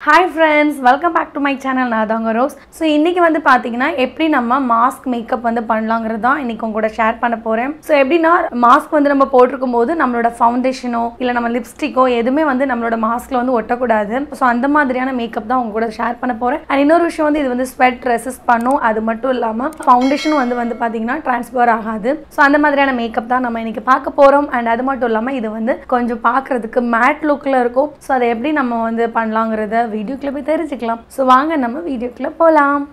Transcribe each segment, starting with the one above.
Hi friends, welcome back to my channel. நான் தாங்க rose. So இன்றைக்கி வந்து பார்த்தீங்கன்னா எப்படி நம்ம மாஸ்க் மேக்கப் வந்து பண்ணலாங்கிறது தான் இன்றைக்கி உங்க கூட ஷேர் பண்ண போகிறேன். ஸோ எப்படின்னா மாஸ்க் வந்து நம்ம போட்டிருக்கும் போது நம்மளோட ஃபவுண்டேஷனோ இல்லை நம்ம லிப்ஸ்டிக்கோ எதுவுமே வந்து நம்மளோட மாஸ்கில் வந்து ஒட்டக்கூடாது. ஸோ அந்த மாதிரியான மேக்கப் தான் உங்க கூட ஷேர் பண்ண போகிறேன். அண்ட் இன்னொரு விஷயம் வந்து இது வந்து ஸ்வெட் ரெசிஸ்ட் பண்ணும். அது மட்டும் இல்லாமல் ஃபவுண்டேஷனும் வந்து பார்த்தீங்கன்னா ட்ரான்ஸ்ஃபர் ஆகாது. ஸோ அந்த மாதிரியான மேக்கப் தான் நம்ம இன்றைக்கி பார்க்க போகிறோம். அண்ட் அது மட்டும் இல்லாமல் இது வந்து கொஞ்சம் பார்க்குறதுக்கு மேட் லுக்கில் இருக்கும். ஸோ அதை எப்படி நம்ம வந்து பண்ணலாங்கிறத வீடியோக்குள்ள போய் தெரிஞ்சுக்கலாம். ஸோ வாங்க நம்ம வீடியோக்குள்ள போகலாம்.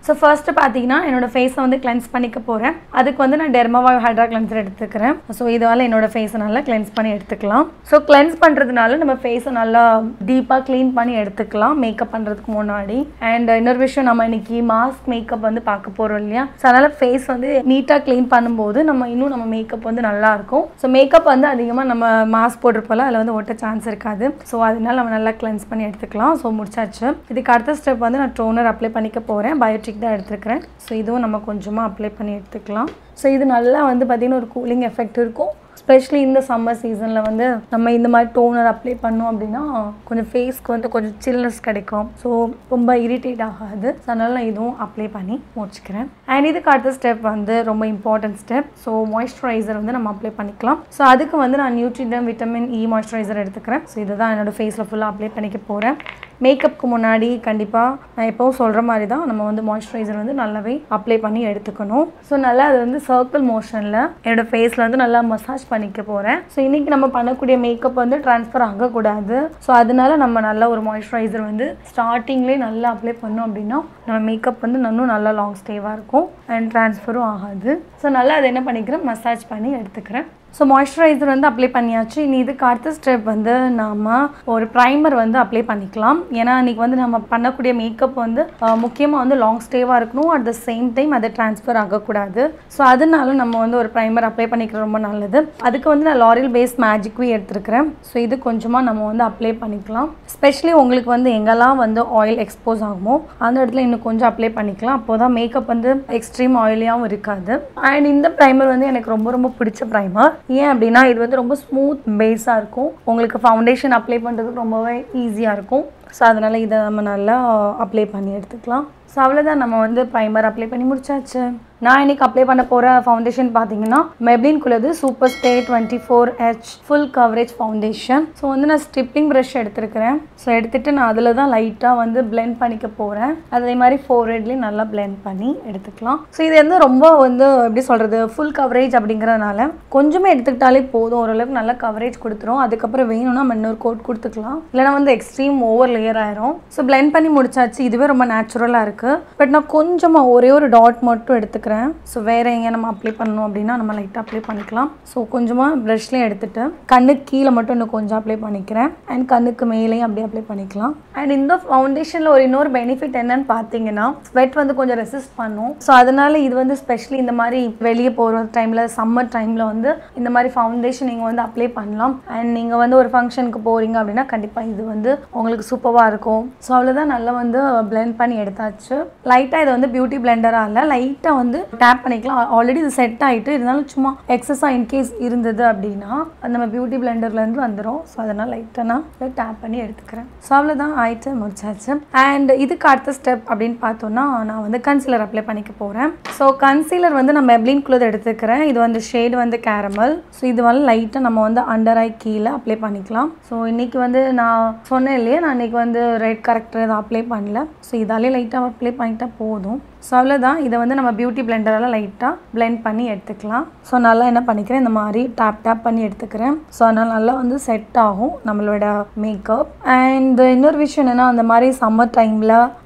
ஸோ ஃபர்ஸ்ட்டு பார்த்தீங்கன்னா என்னோட ஃபேஸை வந்து கிளென்ஸ் பண்ணிக்க போகிறேன். அதுக்கு வந்து நான் டெர்மாவால் ஹைட்ரா கிளென்சர் எடுத்துக்கிறேன். ஸோ இதால் என்னோட ஃபேஸை நல்லா கிளென்ஸ் பண்ணி எடுத்துக்கலாம். ஸோ கிளென்ஸ் பண்ணுறதுனால நம்ம ஃபேஸை நல்லா டீப்பாக க்ளீன் பண்ணி எடுத்துக்கலாம் மேக்கப் பண்ணுறதுக்கு முன்னாடி. அண்ட் இன்னொரு விஷயம், நம்ம இன்னைக்கு மாஸ்க் மேக்கப் வந்து பார்க்க போகிறோம் இல்லையா. ஸோ அதனால் ஃபேஸ் வந்து நீட்டாக க்ளீன் பண்ணும்போது நம்ம மேக்கப் வந்து நல்லாயிருக்கும். ஸோ மேக்கப் வந்து அதிகமாக நம்ம மாஸ்க் போட்டிருப்போல அதில் வந்து ஒட்ட சான்ஸ் இருக்காது. ஸோ அதனால நம்ம நல்லா கிளென்ஸ் பண்ணி எடுத்துக்கலாம். ஸோ முடிச்சாச்சு. இதுக்கு அடுத்த ஸ்டெப் வந்து நான் டோனர் அப்ளை பண்ணிக்க போகிறேன். பயோட்டிக் தான் எடுத்துக்கிறேன். ஸோ இதுவும் நம்ம கொஞ்சமாக அப்ளை பண்ணி எடுத்துக்கலாம். ஸோ இது நல்லா வந்து பார்த்திங்கன்னா ஒரு கூலிங் எஃபெக்ட் இருக்கும். ஸ்பெஷலி இந்த சம்மர் சீசனில் வந்து நம்ம இந்த மாதிரி டோனர் அப்ளை பண்ணோம் அப்படின்னா கொஞ்சம் ஃபேஸ்க்கு வந்து கொஞ்சம் சில்னஸ் கிடைக்கும். ஸோ ரொம்ப இரிட்டேட் ஆகாது. ஸோ அதனால் நான் இதுவும் அப்ளை பண்ணி முடிச்சுக்கிறேன். அண்ட் இதுக்கு அடுத்த ஸ்டெப் வந்து ரொம்ப இம்பார்ட்டன்ட் ஸ்டெப். ஸோ மாய்ஸ்சரைசர் வந்து நம்ம அப்ளை பண்ணிக்கலாம். ஸோ அதுக்கு வந்து நான் நியூட்ரிடம் விட்டமின் இ மாய்ஸ்சரைசர் எடுத்துக்கிறேன். ஸோ இதை தான் என்னோடய ஃபேஸில் ஃபுல்லாக அப்ளை பண்ணிக்க போகிறேன். மேக்கப்புக்கு முன்னாடி கண்டிப்பாக நான் எப்போவும் சொல்கிற மாதிரி தான் நம்ம வந்து மாய்ஸ்சரைசர் வந்து நல்லாவே அப்ளை பண்ணி எடுத்துக்கணும். ஸோ நல்லா அது வந்து சர்க்கிள் மோஷனில் என்னோடய ஃபேஸில் வந்து நல்லா மசாஜ் பண்ணிக்க போகிறேன். ஸோ இன்றைக்கி நம்ம பண்ணக்கூடிய மேக்கப் வந்து ட்ரான்ஸ்ஃபர் ஆகக்கூடாது. ஸோ அதனால நம்ம நல்லா ஒரு மாய்ஸ்சரைசர் வந்து ஸ்டார்டிங்லேயே நல்லா அப்ளை பண்ணோம் அப்படின்னா நம்ம மேக்கப் வந்து இன்னும் நல்லா லாங் ஸ்டேவாக இருக்கும் அண்ட் ட்ரான்ஸ்ஃபரும் ஆகாது. ஸோ நல்லா அதை என்ன பண்ணிக்கிறேன், மசாஜ் பண்ணி எடுத்துக்கிறேன். ஸோ மாய்ஸ்சரைசர் வந்து அப்ளை பண்ணியாச்சு. இனி இதுக்கு அடுத்த ஸ்டெப் வந்து நம்ம ஒரு ப்ரைமர் வந்து அப்ளை பண்ணிக்கலாம். ஏன்னா இன்றைக்கி வந்து நம்ம பண்ணக்கூடிய மேக்கப் வந்து முக்கியமாக வந்து லாங் ஸ்டேவாக இருக்கணும். அட் த சேம் டைம் அதை ட்ரான்ஸ்ஃபர் ஆகக்கூடாது. ஸோ அதனால நம்ம வந்து ஒரு ப்ரைமர் அப்ளை பண்ணிக்கிறது ரொம்ப நல்லது. அதுக்கு வந்து நான் லாரியல் பேஸ் மேஜிக் வி எடுத்துருக்கிறேன். ஸோ இது கொஞ்சமாக நம்ம வந்து அப்ளை பண்ணிக்கலாம். ஸ்பெஷலி உங்களுக்கு வந்து எங்கெல்லாம் வந்து ஆயில் எக்ஸ்போஸ் ஆகுமோ அந்த இடத்துல இன்னும் கொஞ்சம் அப்ளை பண்ணிக்கலாம். அப்போ தான் மேக்கப் வந்து எக்ஸ்ட்ரீம் ஆயிலியாகவும் இருக்காது. அண்ட் இந்த ப்ரைமர் வந்து எனக்கு ரொம்ப ரொம்ப பிடிச்ச ப்ரைமர். ஏன் அப்படின்னா இது வந்து ரொம்ப ஸ்மூத் பேஸாக இருக்கும். உங்களுக்கு ஃபவுண்டேஷன் அப்ளை பண்ணுறதுக்கு ரொம்பவே ஈஸியாக இருக்கும். ஸோ அதனால் இதை நம்ம நல்லா அப்ளை பண்ணி எடுத்துக்கலாம். ஸோ அவ்வளோதான், நம்ம வந்து ப்ரைமர் அப்ளை பண்ணி முடிச்சாச்சு. நான் இன்றைக்கி அப்ளை பண்ண போகிற ஃபவுண்டேஷன் பார்த்தீங்கன்னா மெப்ளின்குள்ளது super stay 24H full coverage foundation. So வந்து நான் ஸ்ட்ரிப்பிங் ப்ரஷ் எடுத்துருக்கிறேன். ஸோ எடுத்துகிட்டு நான் அதில் தான் லைட்டாக வந்து பிளெண்ட் பண்ணிக்க போகிறேன். அதே மாதிரி ஃபோர்ஹெட்லேயும் நல்லா பிளெண்ட் பண்ணி எடுத்துக்கலாம். ஸோ இது வந்து ரொம்ப வந்து எப்படி சொல்கிறது, ஃபுல் கவரேஜ் அப்படிங்கிறதுனால கொஞ்சமே எடுத்துக்கிட்டாலே போதும். ஓரளவுக்கு நல்லா கவரேஜ் கொடுத்துரும். அதுக்கப்புறம் வேணும்னா நம்ம இன்னொரு கோட் கொடுத்துக்கலாம். இல்லைனா வந்து எக்ஸ்ட்ரீம் ஓவர் லேயர் ஆயிரும். ஸோ பிளெண்ட் பண்ணி முடிச்சாச்சு. இதுவே ரொம்ப நேச்சுரலாக இருக்குது. பட் நான் கொஞ்சமாக ஒரே ஒரு டாட் மட்டும் எடுத்துக்கிறேன். ஸோ வேறு எங்கே நம்ம அப்ளை பண்ணணும் அப்படின்னா நம்ம லைட்டாக அப்ளை பண்ணிக்கலாம். ஸோ கொஞ்சமாக ப்ரஷ்லேயே எடுத்துகிட்டு கண்ணுக்கு கீழே மட்டும் இன்னும் கொஞ்சம் அப்ளை பண்ணிக்கிறேன். அண்ட் கண்ணுக்கு மேலேயும் அப்படியே அப்ளை பண்ணிக்கலாம். அண்ட் இந்த ஃபவுண்டேஷனில் ஒரு இன்னொரு பெனிஃபிட் என்னன்னு பார்த்தீங்கன்னா ஸ்வெட் வந்து கொஞ்சம் ரெசிஸ்ட் பண்ணும். ஸோ அதனால இது வந்து ஸ்பெஷலி இந்த மாதிரி வெளியே போகிற டைமில் சம்மர் டைமில் வந்து இந்த மாதிரி ஃபவுண்டேஷன் நீங்கள் வந்து அப்ளை பண்ணலாம். அண்ட் நீங்கள் வந்து ஒரு ஃபங்க்ஷனுக்கு போகிறீங்க அப்படின்னா கண்டிப்பாக இது வந்து உங்களுக்கு சூப்பராக இருக்கும். ஸோ அவ்வளோதான், நல்லா வந்து பிளெண்ட் பண்ணி எடுத்தாச்சு. லைட்டாக இதை வந்து பியூட்டி பிளெண்டராக இல்லை, லைட்டாக வந்து டேப் பண்ணிக்கலாம். ஆல்ரெடி இது செட் ஆகிட்டு இருந்தாலும் சும்மா எக்ஸஸாக இன்கேஸ் இருந்தது அப்படின்னா நம்ம பியூட்டி பிளெண்டர்லேருந்து வந்துடும். ஸோ அதனால் லைட்டாக நான் டேப் பண்ணி எடுத்துக்கிறேன். ஸோ அவ்வளோதான், ஆயிட்டு முடிச்சாச்சு. அண்ட் இதுக்கு அடுத்த ஸ்டெப் அப்படின்னு பார்த்தோன்னா நான் வந்து கன்சீலர் அப்ளை பண்ணிக்க போகிறேன். ஸோ கன்சீலர் வந்து நான் மெப்ளின்குள்ளது எடுத்துக்கிறேன். இது வந்து ஷேடு வந்து கேரமல். ஸோ இது வந்து லைட்டாக நம்ம வந்து அண்டர் ஐ கீழே அப்ளை பண்ணிக்கலாம். ஸோ இன்றைக்கி வந்து நான் சொன்னேன் இல்லையா, நான் இன்றைக்கி வந்து ரெட் கரெக்டர் இதை அப்ளை பண்ணல. ஸோ இதாலே லைட்டாக அப்ளை பண்ணிட்டா போதும். ஸோ அவ்வளோதான், இதை வந்து நம்ம பியூட்டி பிளெண்டரால் லைட்டாக பிளெண்ட் பண்ணி எடுத்துக்கலாம். ஸோ நல்லா என்ன பண்ணிக்கிறேன், இந்த மாதிரி டேப் பண்ணி எடுத்துக்கிறேன். ஸோ அதனால் நல்லா வந்து செட் ஆகும் நம்மளோட மேக்கப். அண்ட் இன்னொரு விஷயம் என்னென்னா, அந்த மாதிரி சம்மர் டைமில்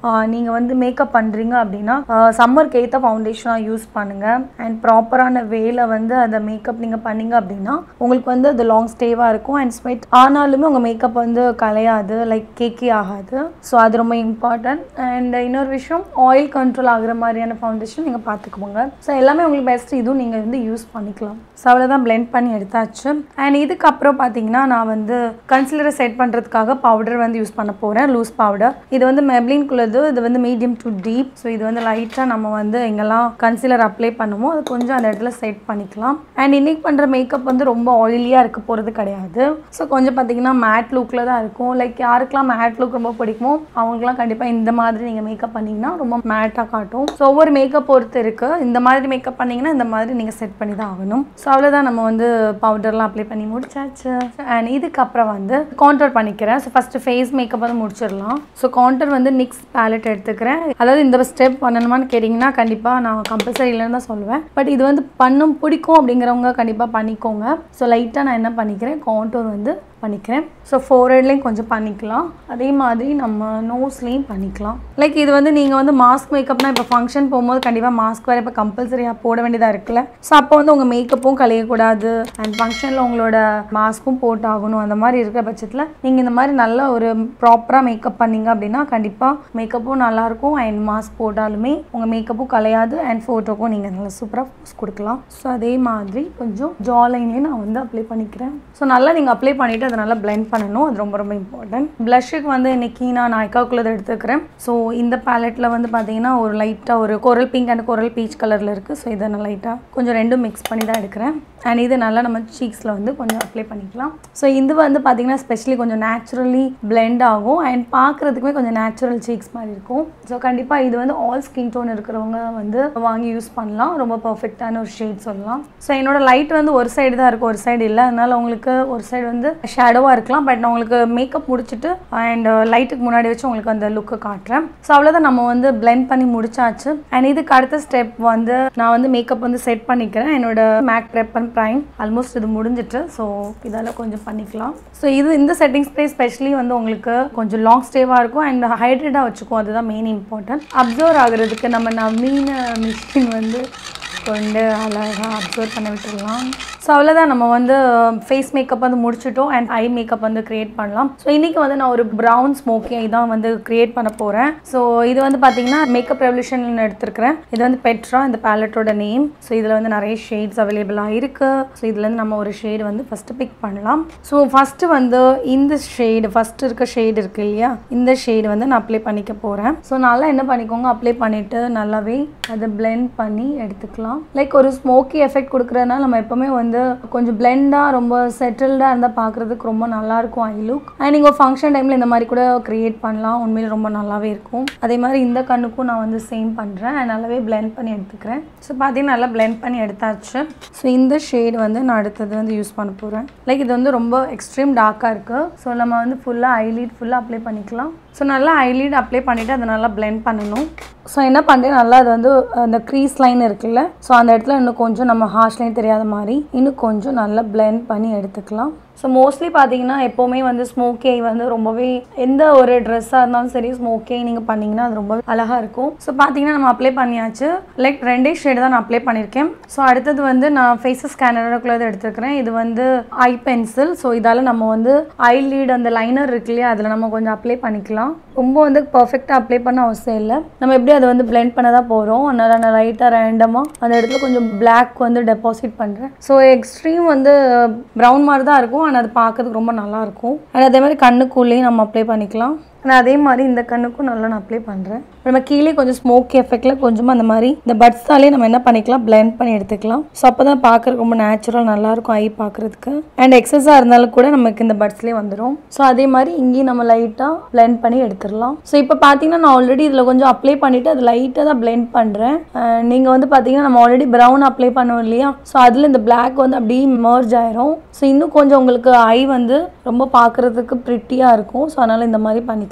நீங்கள் வந்து மேக்கப் பண்ணுறீங்க அப்படின்னா சம்மருக்கு ஏற்ற ஃபவுண்டேஷனாக யூஸ் பண்ணுங்கள். அண்ட் ப்ராப்பரான வேல வந்து அந்த மேக்கப் நீங்கள் பண்ணிங்க அப்படின்னா உங்களுக்கு வந்து அது லாங் ஸ்டேவாக இருக்கும். அண்ட் ஸ்வெட் ஆனாலுமே உங்கள் மேக்கப் வந்து கலையாது, லைக் கேக்கே ஆகாது. ஸோ அது ரொம்ப இம்பார்ட்டன்ட். அண்ட் இன்னொரு விஷயம், ஆயில் கண்ட்ரோல் ஆகுது ஆகிற மாதிரியான ஃபவுண்டேஷன் நீங்கள் பார்த்துக்குவோங்க. ஸோ எல்லாமே உங்களுக்கு பெஸ்ட், இதுவும் நீங்கள் வந்து யூஸ் பண்ணிக்கலாம். ஸோ அவ்வளோதான், பிளெண்ட் பண்ணி எடுத்தாச்சு. அண்ட் இதுக்கப்புறம் பார்த்தீங்கன்னா நான் வந்து கன்சிலரை செட் பண்ணுறதுக்காக பவுடர் வந்து யூஸ் பண்ண போகிறேன், லூஸ் பவுடர். இது வந்து மெப்ளின்குள்ளது, இது வந்து மீடியம் டு டீப். ஸோ இது வந்து லைட்டாக நம்ம வந்து எங்கெல்லாம் கன்சிலர் அப்ளை பண்ணுமோ அது கொஞ்சம் அந்த இடத்துல செட் பண்ணிக்கலாம். அண்ட் இன்னைக்கு பண்ணுற மேக்கப் வந்து ரொம்ப ஆயிலியாக இருக்க போகிறது கிடையாது. ஸோ கொஞ்சம் பார்த்தீங்கன்னா மேட் லுக்கில் தான் இருக்கும். லைக் யாருக்கெல்லாம் மேட் லுக் ரொம்ப பிடிக்குமோ அவங்களுக்குலாம் கண்டிப்பாக இந்த மாதிரி நீங்கள் மேக்கப் பண்ணிங்கன்னா ரொம்ப மேட்டாக காட்டும். ஸோ ஒவ்வொரு மேக்கப் பொறுத்து இருக்குது. இந்த மாதிரி மேக்கப் பண்ணிங்கன்னா இந்த மாதிரி நீங்கள் செட் பண்ணி தான் ஆகணும். ஸோ அவ்வளோதான், நம்ம வந்து பவுடர்லாம் அப்ளை பண்ணி முடிச்சாச்சு. அண்ட் இதுக்கப்புறம் வந்து கான்டோர் பண்ணிக்கிறேன். ஸோ ஃபஸ்ட்டு ஃபேஸ் மேக்கப் வந்து முடிச்சிடலாம். ஸோ கான்டோர் வந்து நிக்ஸ் பேலட் எடுத்துக்கிறேன். அதாவது இந்த ஸ்டெப் பண்ணணுமான்னு கேட்டிங்கன்னா கண்டிப்பாக நான் கம்பல்சரி இல்லைன்னு தான் சொல்லுவேன். பட் இது வந்து பண்ணும் பிடிக்கும் அப்படிங்கிறவங்க கண்டிப்பாக பண்ணிக்கோங்க. ஸோ லைட்டாக நான் என்ன பண்ணிக்கிறேன், கான்டோர் வந்து பண்ணிக்கிறேன். ஸோ ஃபோர்ஹெட்லேயும் கொஞ்சம் பண்ணிக்கலாம், அதே மாதிரி நம்ம நோஸ்லேயும் பண்ணிக்கலாம். லைக் இது வந்து நீங்கள் வந்து மாஸ்க் மேக்கப்னா இப்போ ஃபங்க்ஷன் போகும்போது கண்டிப்பாக மாஸ்க் வேறு இப்போ கம்பல்சரியாக போட வேண்டியதாக இருக்குல்ல. ஸோ அப்போ வந்து உங்கள் மேக்கப்பும் கலையக்கூடாது அண்ட் ஃபங்க்ஷனில் உங்களோட மாஸ்க்கும் போட்டாகணும். அந்த மாதிரி இருக்கிற பட்சத்தில் நீங்கள் இந்த மாதிரி நல்ல ஒரு ப்ராப்பராக மேக்கப் பண்ணிங்க அப்படின்னா கண்டிப்பாக மேக்கப்பும் நல்லாயிருக்கும் அண்ட் மாஸ்க் போட்டாலுமே உங்கள் மேக்கப்பும் கலையாது அண்ட் ஃபோட்டோக்கும் நீங்கள் நல்லா சூப்பராக போஸ்ட் கொடுக்கலாம். ஸோ அதே மாதிரி கொஞ்சம் ஜா லைன்லேயே நான் வந்து அப்ளை பண்ணிக்கிறேன். ஸோ நல்லா நீங்கள் அப்ளை பண்ணிவிட்டு அதை நல்லா பிளெண்ட் பண்ணணும், அது ரொம்ப ரொம்ப இம்பார்ட்டன்ட். ப்ளஷுக்கு வந்து இன்னைக்கு நான் நாய்க்காக்குள்ளதை எடுத்துக்கிறேன். ஸோ இந்த பேலட்டில் வந்து பார்த்தீங்கன்னா ஒரு லைட்டாக ஒரு கோரல் பிங்க் அண்ட் கோரல் பீச் கலரில் இருக்குது. ஸோ இதை நான் லைட்டாக கொஞ்சம் ரெண்டும் மிக்ஸ் பண்ணி தான் எடுக்கிறேன். அண்ட் இது நல்லா நம்ம சீக்ஸில் வந்து கொஞ்சம் அப்ளை பண்ணிக்கலாம். ஸோ இது வந்து பார்த்தீங்கன்னா ஸ்பெஷலி கொஞ்சம் நேச்சுரலி பிளெண்ட் ஆகும் அண்ட் பார்க்குறதுக்குமே கொஞ்சம் நேச்சுரல் சீக்ஸ் மாதிரி இருக்கும். ஸோ கண்டிப்பாக இது வந்து ஆல் ஸ்கின் டோன் இருக்கிறவங்க வந்து வாங்கி யூஸ் பண்ணலாம், ரொம்ப பர்ஃபெக்டான ஒரு ஷேட் சொல்லலாம். ஸோ என்னோட லைட் வந்து ஒரு சைடு தான் இருக்கும், ஒரு சைடு இல்லை. அதனால் உங்களுக்கு ஒரு சைடு வந்து ஷேடோவாக இருக்கலாம். பட் நான் உங்களுக்கு மேக்கப் முடிச்சுட்டு அண்ட் லைட்டுக்கு முன்னாடி வச்சு உங்களுக்கு அந்த லுக்கு காட்டுறேன். ஸோ அவ்வளோதான், நம்ம வந்து பிளெண்ட் பண்ணி முடிச்சாச்சு. அண்ட் இதுக்கு அடுத்த ஸ்டெப் வந்து நான் வந்து மேக்கப் வந்து செட் பண்ணிக்கிறேன். என்னோட MAC prep and prime almost இது முடிஞ்சிட்டு. ஸோ இதால் கொஞ்சம் பண்ணிக்கலாம். ஸோ இது இந்த செட்டிங் ஸ்ப்ரே ஸ்பெஷலி வந்து உங்களுக்கு கொஞ்சம் லாங் ஸ்டேவாக இருக்கும் அண்ட் ஹைட்ரேட்டாக வச்சுக்கும், அதுதான் மெயின் இம்பார்ட்டன்ட். அப்சர்வ் ஆகுறதுக்கு நம்ம நவீன மிஷின் வந்து கொண்டு அழகாக அப்சர்வ் பண்ண விட்டுடலாம். ஸோ அவ்வளோதான், நம்ம வந்து ஃபேஸ் மேக்கப் வந்து முடிச்சிட்டோம் அண்ட் ஐ மேக்கப் வந்து க்ரியேட் பண்ணலாம். ஸோ இன்றைக்கி வந்து நான் ஒரு ப்ரௌன் ஸ்மோக்கி ஐ தான் வந்து க்ரியேட் பண்ண போகிறேன். ஸோ இது வந்து பார்த்தீங்கன்னா மேக்கப் ரெவல்யூஷன் எடுத்துருக்கிறேன். இது வந்து பெட்ரா இந்த பேலட்டோட நேம். ஸோ இதில் வந்து நிறைய ஷேட்ஸ் அவைலபிளாக இருக்குது. ஸோ இதுலேருந்து நம்ம ஒரு ஷேடு வந்து ஃபஸ்ட்டு பிக் பண்ணலாம். ஸோ ஃபஸ்ட்டு வந்து இந்த ஷேடு ஃபஸ்ட்டு இருக்க ஷேடு இருக்குது இல்லையா, இந்த ஷேடு வந்து நான் அப்ளை பண்ணிக்க போகிறேன். ஸோ நல்லா என்ன பண்ணிக்கோங்க, அப்ளை பண்ணிவிட்டு நல்லாவே அதை பிளெண்ட் பண்ணி எடுத்துக்கலாம். லைக் ஒரு ஸ்மோக்கி எஃபெக்ட் கொடுக்குறதுனால நம்ம எப்போவுமே வந்து கொஞ்சம் பிளெண்டாக ரொம்ப செட்டில்டாக இருந்தால் பார்க்குறதுக்கு ரொம்ப நல்லாயிருக்கும் ஐ லுக். அண்ட் நீங்கள் ஃபங்க்ஷன் டைமில் இந்த மாதிரி கூட க்ரியேட் பண்ணலாம், உண்மையில் ரொம்ப நல்லாவே இருக்கும். அதே மாதிரி இந்த கண்ணுக்கும் நான் வந்து சேம் பண்ணுறேன், நல்லாவே பிளெண்ட் பண்ணி எடுத்துக்கிறேன். ஸோ பார்த்தீங்கன்னா நல்லா பிளெண்ட் பண்ணி எடுத்தாச்சு. ஸோ இந்த ஷேடு வந்து நான் அடுத்தது வந்து யூஸ் பண்ண போகிறேன். லைக் இது வந்து ரொம்ப எக்ஸ்ட்ரீம் டார்க்காக இருக்குது. ஸோ நம்ம வந்து ஃபுல்லாக ஐலீட் ஃபுல்லாக அப்ளை பண்ணிக்கலாம். ஸோ நல்லா ஐலீட் அப்ளை பண்ணிவிட்டு அதை நல்லா பிளெண்ட் பண்ணணும். ஸோ என்ன பண்ணுறேன், நல்லா அது வந்து அந்த க்ரீஸ் லைன் இருக்குல்ல, ஸோ அந்த இடத்துல இன்னும் கொஞ்சம் நம்ம ஹார்ஷ் லைன் தெரியாத மாதிரி இன்னும் கொஞ்சம் நல்லா பிளெண்ட் பண்ணி எடுத்துக்கலாம். ஸோ மோஸ்ட்லி பார்த்தீங்கன்னா எப்போவுமே வந்து ஸ்மோக்கி ஐ வந்து ரொம்பவே எந்த ஒரு ட்ரெஸ்ஸாக இருந்தாலும் சரி ஸ்மோக்கி ஐ நீங்கள் பண்ணிங்கன்னா அது ரொம்ப அழகாக இருக்கும். ஸோ பார்த்தீங்கன்னா நம்ம அப்ளை பண்ணியாச்சு. லைக் 2 ஷேடு தான் நான் அப்ளை பண்ணியிருக்கேன். ஸோ அடுத்தது வந்து நான் ஃபேஸஸ் ஸ்கேனருக்குள்ளே எடுத்துருக்கிறேன். இது வந்து ஐ பென்சில். ஸோ இதால் நம்ம வந்து ஐ லீட் அந்த லைனர் இருக்கு இல்லையா, அதில் நம்ம கொஞ்சம் அப்ளை பண்ணிக்கலாம். ரொம்ப வந்து பர்ஃபெக்டாக அப்ளை பண்ண அவசியம் இல்லை, நம்ம எப்படி அதை வந்து பிளெண்ட் பண்ண தான் போகிறோம். அதனால் நான் லைட்டாக ரேண்டமாக அந்த இடத்துல கொஞ்சம் பிளாக் வந்து டெபாசிட் பண்ணுறேன். ஸோ எக்ஸ்ட்ரீம் வந்து ப்ரௌன் மாதிரி தான் இருக்கும், ஆனால் அது பார்க்கறதுக்கு ரொம்ப நல்லாயிருக்கும். அண்ட் அதே மாதிரி கண்ணுக்குள்ளேயும் நம்ம அப்ளை பண்ணிக்கலாம். நான் அதே மாதிரி இந்த கண்ணுக்கும் நல்லா நான் அப்ளை பண்ணுறேன். நம்ம கீழே கொஞ்சம் ஸ்மோக்கி எஃபெக்டில் கொஞ்சமாக அந்த மாதிரி இந்த பட்ஸாலே நம்ம என்ன பண்ணிக்கலாம், பிளெண்ட் பண்ணி எடுத்துக்கலாம். ஸோ அப்போ தான் பார்க்குறதுக்கு ரொம்ப நேச்சுரல் நல்லாயிருக்கும் ஐ பார்க்குறதுக்கு. அண்ட் எக்ஸஸாக இருந்தாலும் கூட நமக்கு இந்த பட்ஸ்லேயே வந்துடும். ஸோ அதே மாதிரி இங்கேயும் நம்ம லைட்டாக பிளெண்ட் பண்ணி எடுத்துடலாம். ஸோ இப்போ பார்த்தீங்கன்னா நான் ஆல்ரெடி இதில் கொஞ்சம் அப்ளை பண்ணிவிட்டு அது லைட்டாக தான் பிளெண்ட் பண்ணுறேன். நீங்கள் வந்து பார்த்தீங்கன்னா நம்ம ஆல்ரெடி ப்ரௌன் அப்ளை பண்ணோம் இல்லையா, ஸோ அதில் இந்த பிளாக் வந்து அப்படியே மர்ஜ் ஆயிரும். ஸோ இன்னும் கொஞ்சம் உங்களுக்கு ஐ வந்து ரொம்ப பார்க்குறதுக்கு ப்ரிட்டியாக இருக்கும். ஸோ அதனால் இந்த மாதிரி பண்ணிக்கலாம்.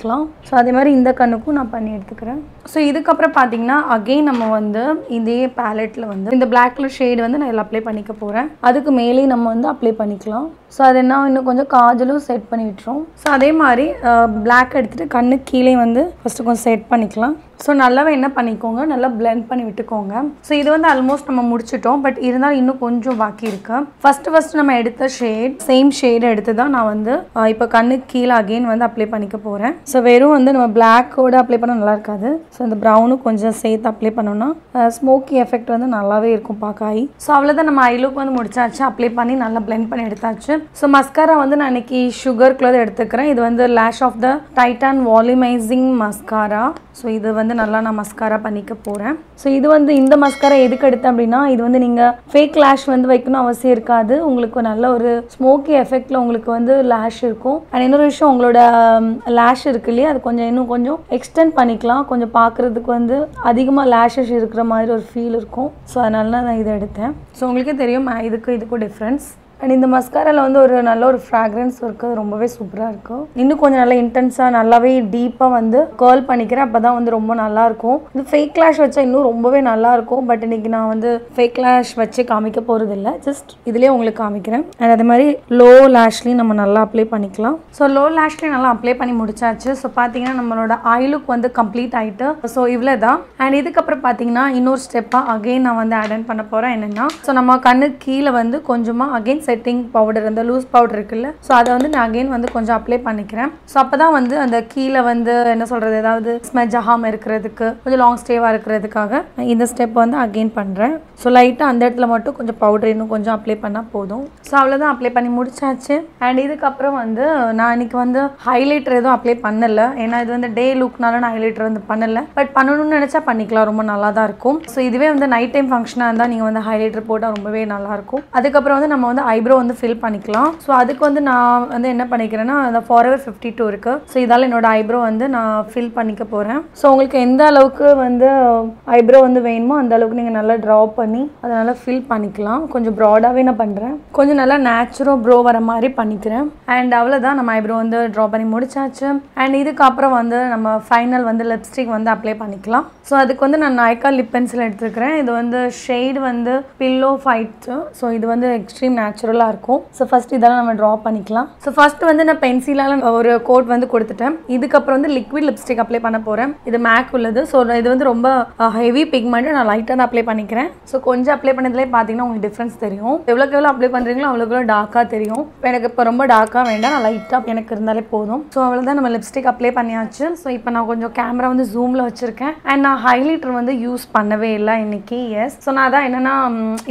ஸோ அதே மாதிரி இந்த கண்ணுக்கும் நான் பண்ணி எடுத்துக்கிறேன். ஸோ இதுக்கப்புறம் பார்த்தீங்கன்னா அகெயின் நம்ம வந்து இதே பேலட்டில் வந்து இந்த பிளாக் கலர் ஷேடு வந்து நான் இதில் அப்ளை பண்ணிக்க போகிறேன். அதுக்கு மேலே நம்ம வந்து அப்ளை பண்ணிக்கலாம். ஸோ அது என்ன இன்னும் கொஞ்சம் காஜலும் செட் பண்ணி விட்டுரும். ஸோ அதே மாதிரி பிளாக் எடுத்துகிட்டு கண்ணு கீழே வந்து ஃபஸ்ட்டு கொஞ்சம் செட் பண்ணிக்கலாம். ஸோ நல்லாவே என்ன பண்ணிக்கோங்க, நல்லா பிளெண்ட் பண்ணி விட்டுக்கோங்க. ஸோ இது வந்து ஆல்மோஸ்ட் நம்ம முடிச்சிட்டோம். பட் இருந்தாலும் இன்னும் கொஞ்சம் பாக்கி இருக்கு. ஃபர்ஸ்ட் நம்ம எடுத்த சேம் ஷேட் எடுத்து தான் நான் வந்து இப்போ கண்ணுக்கு கீழே அகெயின் வந்து அப்ளை பண்ணிக்க போகிறேன். ஸோ வெறும் வந்து நம்ம பிளாக்கோட அப்ளை பண்ணால் நல்லா இருக்காது. ஸோ இந்த ப்ரௌனும் கொஞ்சம் சேர்த்து அப்ளை பண்ணோம்னா ஸ்மோக்கி எஃபெக்ட் வந்து நல்லாவே இருக்கும் பார்க்க ஐ. ஸோ அவ்வளோதான், நம்ம ஐ லுக் வந்து முடிச்சாச்சு. அப்ளை பண்ணி நல்லா பிளெண்ட் பண்ணி எடுத்தாச்சு. ஸோ மஸ்காரா வந்து நான் இன்னைக்கு சுகர் க்ளோத் எடுத்துக்கிறேன். இது வந்து lash of the Titan volumizing mascara. So இது வந்து நல்லா நான் மஸ்காரா பண்ணிக்க போகிறேன். ஸோ இது வந்து இந்த மஸ்காரா எதுக்கு எடுத்தேன் அப்படின்னா, இது வந்து நீங்கள் ஃபேக் லேஷ் வந்து வைக்கணும் அவசியம் இருக்காது. உங்களுக்கு நல்ல ஒரு ஸ்மோக்கி எஃபெக்டில் உங்களுக்கு வந்து லேஷ் இருக்கும். அண்ட் இன்னொரு விஷயம், உங்களோட லேஷ் இருக்கு இல்லையா, அது கொஞ்சம் இன்னும் கொஞ்சம் எக்ஸ்டெண்ட் பண்ணிக்கலாம். கொஞ்சம் பார்க்குறதுக்கு வந்து அதிகமாக லேஷஸ் இருக்கிற மாதிரி ஒரு ஃபீல் இருக்கும். ஸோ அதனால நான் இதை எடுத்தேன். ஸோ உங்களுக்கே தெரியும் இதுக்கும் டிஃப்ரென்ஸ். அண்ட் இந்த மஸ்காராவில் வந்து ஒரு நல்ல ஒரு ஃப்ராக்ரன்ஸ் இருக்குது, ரொம்பவே சூப்பராக இருக்கும். இன்னும் கொஞ்சம் நல்லா இன்டென்ஸாக நல்லாவே டீப்பாக வந்து கேர்ள் பண்ணிக்கிறேன். அப்போ தான் வந்து ரொம்ப நல்லாயிருக்கும். இது ஃபேக் லேஷ் வச்சா இன்னும் ரொம்பவே நல்லாயிருக்கும். பட் இன்றைக்கி நான் வந்து ஃபேக் லேஷ் வச்சு காமிக்க போகிறது இல்லை, ஜஸ்ட் இதுலேயே உங்களுக்கு காமிக்கிறேன். அண்ட் அதே மாதிரி லோ லேஷ்லேயும் நம்ம நல்லா அப்ளை பண்ணிக்கலாம். ஸோ லோ லேஷ்லேயும் நல்லா அப்ளை பண்ணி முடிச்சாச்சு. ஸோ பார்த்தீங்கன்னா நம்மளோட ஐ லுக் வந்து கம்ப்ளீட் ஆகிட்டு. ஸோ இவ்வளோ தான். அண்ட் இதுக்கப்புறம் பார்த்தீங்கன்னா இன்னொரு ஸ்டெப்பாக அகெயின் நான் வந்து ஆட் பண்ண போகிறேன். என்னென்னா, ஸோ நம்ம கண்ணுக்கு கீழே வந்து கொஞ்சமாக அகெயின் செட்டிங் பவுடர், அந்த லூஸ் பவுடர் இருக்குல்ல, ஸோ அதை வந்து நான் அகெயின் வந்து கொஞ்சம் அப்ளை பண்ணிக்கிறேன். ஸோ அப்போ தான் வந்து அந்த கீழே வந்து என்ன சொல்கிறது, ஏதாவது ஸ்மெஜ் ஆகாமல் இருக்கிறதுக்கு, கொஞ்சம் லாங் ஸ்டேவாக இருக்கிறதுக்காக இந்த ஸ்டெப் வந்து அகெயின் பண்ணுறேன். ஸோ லைட்டாக அந்த இடத்துல மட்டும் கொஞ்சம் பவுடர் இன்னும் கொஞ்சம் அப்ளை பண்ணால் போதும். ஸோ அவ்வளோதான், அப்ளை பண்ணி முடிச்சாச்சு. அண்ட் இதுக்கப்புறம் வந்து நான் இன்னைக்கு வந்து ஹைலைட்டர் எதுவும் அப்ளை பண்ணலை. ஏன்னா இது வந்து டே லுக்னால நான் ஹைலைட்டர் வந்து பண்ணலை. பட் பண்ணணும்னு நினச்சா பண்ணிக்கலாம், ரொம்ப நல்லா தான் இருக்கும். ஸோ இதுவே வந்து நைட் டைம் ஃபங்க்ஷனாக இருந்தால் நீங்கள் வந்து ஹைலைட்டர் போட்டால் ரொம்பவே நல்லாயிருக்கும். அதுக்கப்புறம் வந்து நம்ம வந்து ஐப்ரோ வந்து ஃபில் பண்ணிக்கலாம். ஸோ அதுக்கு வந்து நான் வந்து என்ன பண்ணிக்கிறேன்னா, அந்த ஃபாரெவர் 52 இருக்குது. ஸோ இதால் என்னோட ஐப்ரோ வந்து நான் ஃபில் பண்ணிக்க போகிறேன். ஸோ உங்களுக்கு எந்த அளவுக்கு வந்து ஐப்ரோ வந்து வேணுமோ அந்த அளவுக்கு நீங்கள் நல்லா ட்ரா பண்ணி அதை நல்லா ஃபில் பண்ணிக்கலாம். கொஞ்சம் ப்ராடாகவே நான் பண்ணுறேன், கொஞ்சம் நல்லா நேச்சுரல் ப்ரோ வர மாதிரி பண்ணிக்கிறேன். அண்ட் அவ்வளோதான், நம்ம ஐப்ரோ வந்து ட்ரா பண்ணி முடிச்சாச்சு. அண்ட் இதுக்கப்புறம் வந்து நம்ம ஃபைனல் வந்து லிப்ஸ்டிக் வந்து அப்ளை பண்ணிக்கலாம். ஸோ அதுக்கு வந்து நான் நாய்க்கா லிப் பென்சில் எடுத்துக்கிறேன். இது வந்து ஷேட் வந்து பில்லோ ஃபைட். ஸோ இது வந்து எக்ஸ்ட்ரீம் நேச்சுரலாக இருக்கும். ஸோ ஃபர்ஸ்ட் இதெல்லாம் நம்ம ட்ரா பண்ணிக்கலாம். ஸோ ஃபர்ஸ்ட் வந்து நான் பென்சிலால் ஒரு கோட் வந்து கொடுத்துட்டேன். இதுக்கப்புறம் வந்து லிக்விட் லிப்ஸ்டிக் அப்ளை பண்ண போகிறேன். இது மேக் உள்ளது. ஸோ இது வந்து ரொம்ப ஹெவி பிக்மெண்ட், நான் லைட்டாக தான் அப்ளை பண்ணிக்கிறேன். ஸோ கொஞ்சம் அப்ளை பண்ணதுலேயே பார்த்தீங்கன்னா உங்களுக்கு டிஃப்ரென்ஸ் தெரியும். எவ்வளோக்கு எவ்வளோ அப்ளை பண்ணுறீங்களோ அவ்வளோக்கு டார்க்காக தெரியும். எனக்கு இப்போ ரொம்ப டார்க்காக வேண்டாம், நான் லைட்டாக எனக்கு இருந்தாலே போதும். ஸோ அவ்வளோதான், நம்ம லிப்ஸ்டிக் அப்ளை பண்ணியாச்சு. ஸோ இப்போ நான் கொஞ்சம் கேமரா வந்து ஜூமில் வச்சுருக்கேன். அண்ட் நான் ஹைலைட்டர் வந்து யூஸ் பண்ணவே இல்லை இன்னைக்கு. எஸ், ஸோ நான் தான் என்னென்னா,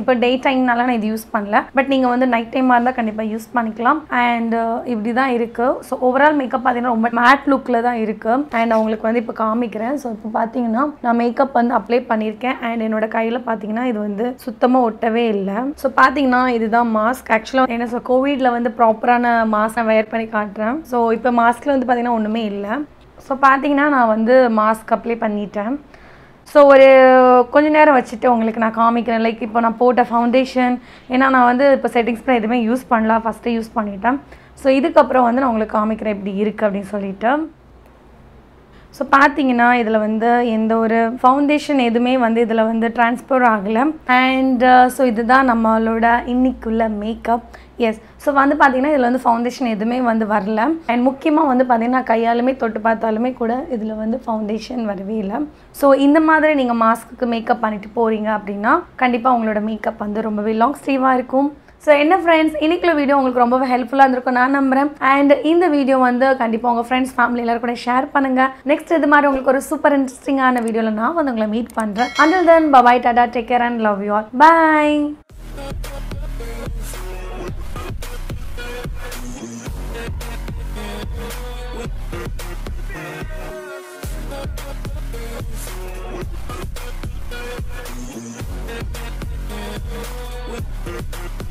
இப்போ டே டைம்னால நான் இது யூஸ் பண்ணல. பட் நீங்கள் வந்து நைட் டைமாக இருந்தால் கண்டிப்பாக யூஸ் பண்ணிக்கலாம். அண்ட் இப்படி தான் இருக்குது. ஸோ ஓவரால் மேக்கப் பார்த்தீங்கன்னா ரொம்ப மேட் லுக்கில் தான் இருக்குது. அண்ட் அவங்களுக்கு வந்து இப்போ காமிக்கிறேன். ஸோ இப்போ பார்த்தீங்கன்னா நான் மேக்கப் வந்து அப்ளை பண்ணியிருக்கேன். அண்ட் என்னோட கையில் பார்த்தீங்கன்னா இது வந்து சுத்தமாக ஒட்டவே இல்லை. ஸோ பார்த்தீங்கன்னா இதுதான் மாஸ்க். ஆக்சுவலாக என்ன கோவிடில் வந்து ப்ராப்பரான மாஸ்க் நான் வேர் பண்ணி காட்டுறேன். ஸோ இப்போ மாஸ்கில் வந்து பார்த்தீங்கன்னா ஒன்றுமே இல்லை. ஸோ பார்த்தீங்கன்னா நான் வந்து மாஸ்க் அப்ளை பண்ணிட்டேன். ஸோ ஒரு கொஞ்ச நேரம் வச்சுட்டு உங்களுக்கு நான் காமிக்கிறேன். லைக் இப்போ நான் போட்ட ஃபவுண்டேஷன், ஏன்னா நான் வந்து இப்போ செட்டிங் ஸ்ப்ரே எதுவுமே யூஸ் பண்ணல, ஃபஸ்ட்டு யூஸ் பண்ணிட்டேன். ஸோ இதுக்கப்புறம் வந்து நான் உங்களுக்கு காமிக்கிறேன் எப்படி இருக்குது அப்படின்னு சொல்லிட்டு. ஸோ பார்த்தீங்கன்னா இதில் வந்து எந்த ஒரு ஃபவுண்டேஷன் எதுவுமே வந்து இதில் வந்து ட்ரான்ஸ்ஃபர் ஆகலை. அண்ட் ஸோ இதுதான் நம்மளோட இன்னைக்குள்ள மேக்கப். எஸ், ஸோ வந்து பார்த்தீங்கன்னா இதில் வந்து ஃபவுண்டேஷன் எதுவுமே வந்து வரல. அண்ட் முக்கியமாக வந்து பார்த்தீங்கன்னா கையாலுமே தொட்டு பார்த்தாலுமே கூட இதில் வந்து ஃபவுண்டேஷன் வரவே இல்லை. ஸோ இந்த மாதிரி நீங்கள் மாஸ்க்கு மேக்கப் பண்ணிட்டு போகிறீங்க அப்படின்னா கண்டிப்பாக உங்களோட மேக்கப் வந்து ரொம்பவே லாங் ஸ்டேவாக இருக்கும். ஸோ என்ன ஃப்ரெண்ட்ஸ், இன்னைக்குள்ள வீடியோ உங்களுக்கு ரொம்பவே ஹெல்ப்ஃபுல்லாக இருந்திருக்கும் நான் நம்புகிறேன். அண்ட் இந்த வீடியோ வந்து கண்டிப்பாக உங்கள் ஃப்ரெண்ட்ஸ் ஃபேமிலி எல்லாரும் கூட ஷேர் பண்ணுங்கள். நெக்ஸ்ட் இது மாதிரி உங்களுக்கு ஒரு சூப்பர் இன்ட்ரெஸ்டிங்கான வீடியோவில் நான் வந்து உங்களை மீட் பண்ணுறேன். Until then bye, tata, take care and love you all. Bye. We'll be right back.